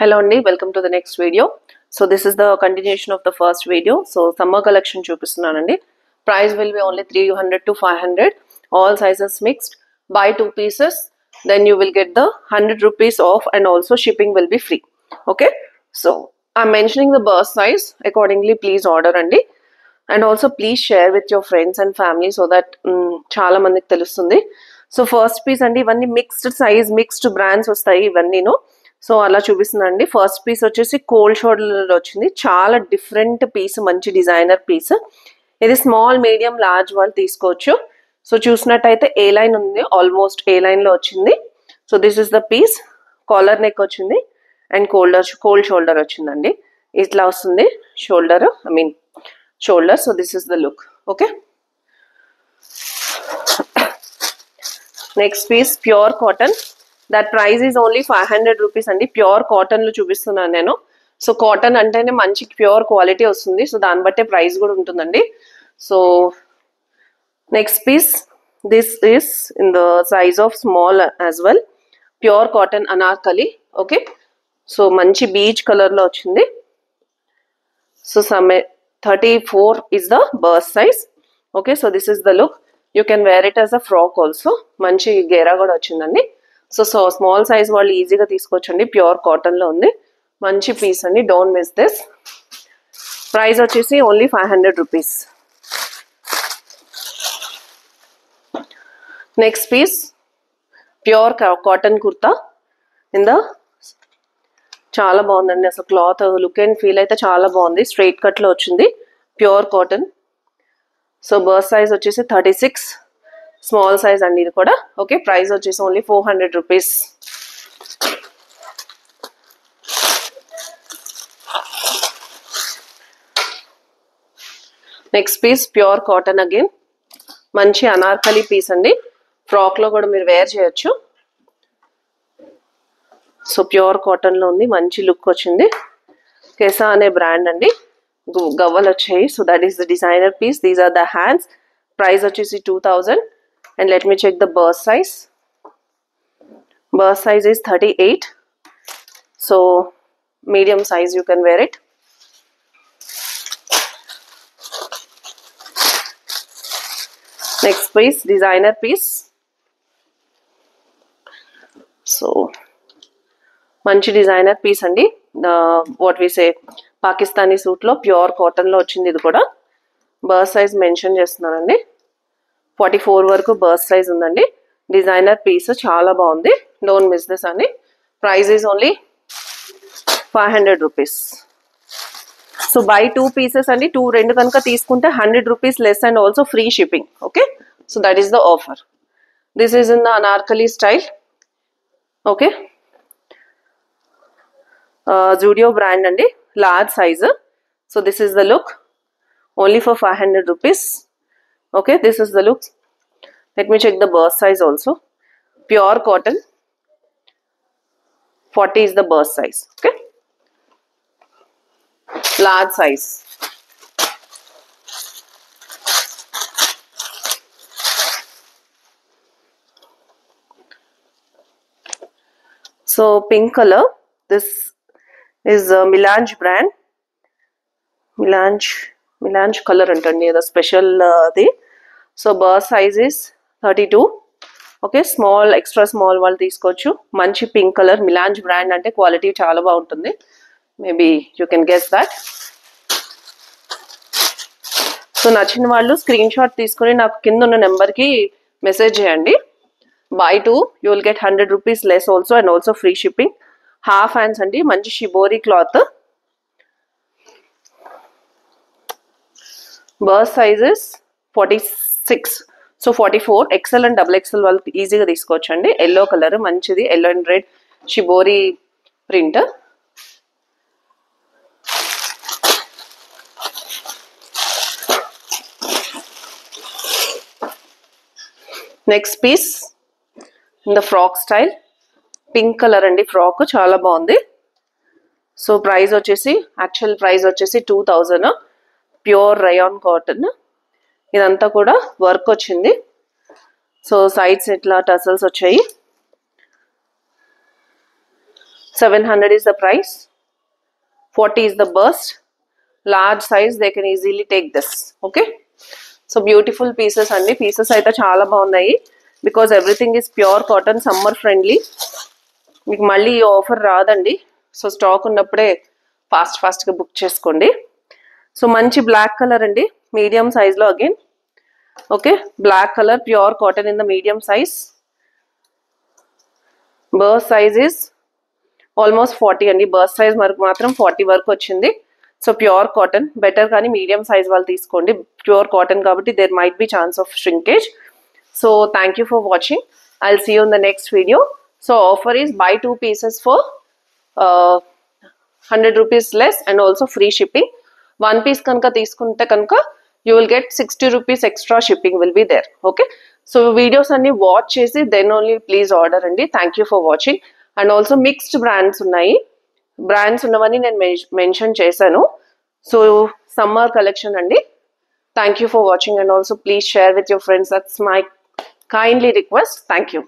Hello Andy, welcome to the next video. So this is the continuation of the first video. So summer collection చూపిస్తున్నానండి. Price will be only 300 to 500. All sizes mixed. Buy 2 pieces. Then you will get the 100 rupees off and also shipping will be free. Okay. So I'm mentioning the burst size. Accordingly, please order Andy. And also please share with your friends and family so that చాలా మందికి తెలుస్తుంది. So first piece అండి ఇవన్నీ mixed size mixed brands వస్తాయి ఇవన్నీను. So అలా చూపిస్తుందండి. First piece వచ్చేసి కోల్డ్ షోల్డర్ వచ్చింది. చాలా డిఫరెంట్ పీస్, మంచి డిజైనర్ పీస్. ఇది స్మాల్ మీడియం లార్జ్ వాళ్ళు తీసుకోవచ్చు. సో చూసినట్టయితే ఏ లైన్ ఉంది, ఆల్మోస్ట్ ఏ లైన్ లో వచ్చింది. So this is the piece. Collar neck వచ్చింది అండ్ కోల్డ్ షోల్డర్ వచ్చిందండి. ఇట్లా వస్తుంది shoulder, shoulder. So this is the look. Okay, next piece pure cotton. That price is only 500 rupees అండి. Pure cotton లో చూపిస్తున్నాను నేను. సో కాటన్ అంటేనే మంచి ప్యూర్ క్వాలిటీ వస్తుంది. సో దాన్ని బట్టే ప్రైస్ కూడా ఉంటుందండి. So next piece, this is in the size of small as well. Pure cotton Anarkali. Okay, so మంచి బీచ్ కలర్ లో వచ్చింది. సో 34 is the burst size. Okay, so this is the look. You can wear it as a frock also. మంచి గేరా కూడా వచ్చిందండి. So small size వాళ్ళు ఈజీగా తీసుకోవచ్చండి. ప్యూర్ కాటన్ లో ఉంది, మంచి పీస్ అండి. Don't miss this. ప్రైస్ వచ్చేసి only 500 rupees. Next piece pure cotton kurta in the, చాలా బాగుందండి. అసలు క్లాత్ లుక్ అండ్ ఫీల్ అయితే చాలా బాగుంది. స్ట్రైట్ కట్ లో వచ్చింది, pure cotton. So bust size వచ్చేసి 36, స్మాల్ సైజ్ అండి ఇది కూడా. ఓకే, ప్రైస్ వచ్చేసి only 400 rupees. Next piece pure cotton again, మంచి అనార్కలి పీస్ అండి. ఫ్రాక్ లో కూడా మీరు వేర్ చేయొచ్చు. సో ప్యూర్ కాటన్ లో ఉంది, మంచి లుక్ వచ్చింది. కెసా అనే బ్రాండ్ అండి. గవ్వలు వచ్చాయి. So that is the designer piece. These are the hands. Price వచ్చేసి 2000. And let me check the bust size. Bust size is 38. So medium size you can wear it. Next piece designer piece. So మంచి designer piece అండి. What we say Pakistani suit లో pure cotton లో వచ్చింది ఇది కూడా. Burst size mention చేస్తున్నానండి. 44 వరకు bust size ఉందండి. డిజైనర్ పీస్ చాలా బాగుంది. డోంట్ మిస్ దిస్ అండి. Price is only 500 rupees. So buy 2 pieces అండి. రెండు కనుక తీసుకుంటే 100 rupees less and also free shipping. Okay, so that is the offer. This is in the Anarkali style. Okay, Zudio brand అండి, large size. So this is the look only for 500 rupees. Okay, this is the look. Let me check the bust size also. Pure cotton, 40 is the burst size. Okay, large size. So pink color. This is Melange brand. Melange color antandi the special the. So burst size is 32. Okay, small, extra small వాళ్ళు తీసుకోవచ్చు. మంచి pink colour. మిలాంజ్ brand అంటే quality చాలా బాగుంటుంది. Maybe you can guess that. So నచ్చిన వాళ్ళు screen shot తీసుకుని నాకు కింద ఉన్న నెంబర్కి మెసేజ్ చేయండి. Buy 2 you will get 100 rupees less also and also free shipping. Half hands అండి, మంచి shibori cloth. Bust sizes 46. So 44. XL and double XL వాళ్ళు ఈజీగా తీసుకోవచ్చు అండి. ఎల్లో కలర్ మంచిది, yellow and red shibori print. Next piece in the frock style. Pink colour అండి, frock చాలా బాగుంది. సో ప్రైస్ వచ్చేసి, యాక్చువల్ ప్రైస్ వచ్చేసి 2000. Pure rayon cotton. ఇదంతా కూడా వర్క్ వచ్చింది. సో సైడ్స్ ఇట్లా టసల్స్ వచ్చాయి. 700 is the price, 40 is the burst. Large size they can easily take this. Okay, so beautiful pieces అండి. పీసెస్ అయితే చాలా బాగున్నాయి because everything is pure cotton, summer friendly. మీకు మళ్ళీ ఈ ఆఫర్ రాదండి. సో స్టాక్ ఉన్నప్పుడే ఫాస్ట్గా బుక్ చేసుకోండి. సో మంచి బ్లాక్ కలర్ అండి, మీడియం సైజ్లో again. Okay, black colour pure cotton in the medium size. Bust size is almost 40 అండి. బర్స్ట్ సైజ్ వరకు మాత్రం 40 వరకు వచ్చింది. సో ప్యూర్ కాటన్ బెటర్, కానీ మీడియం సైజ్ వాళ్ళు తీసుకోండి. ప్యూర్ కాటన్ కాబట్టి there might be chance of shrinkage. So thank you for watching. I will see you in the next video. So offer is buy 2 pieces for 100 rupees less and also free shipping. 1 piece కనుక తీసుకుంటే కనుక you will get 60 rupees extra shipping will be there. Okay, so videos అన్ని watch చేసి then only please order అండి. Thank you for watching. And also mixed brands ఉన్నాయి. Brands ఉన్నవన్నీ నేను mention చేశాను. సో సమ్మర్ కలెక్షన్ అండి. Thank you for watching and also please share with your friends. That's my kindly request. Thank you.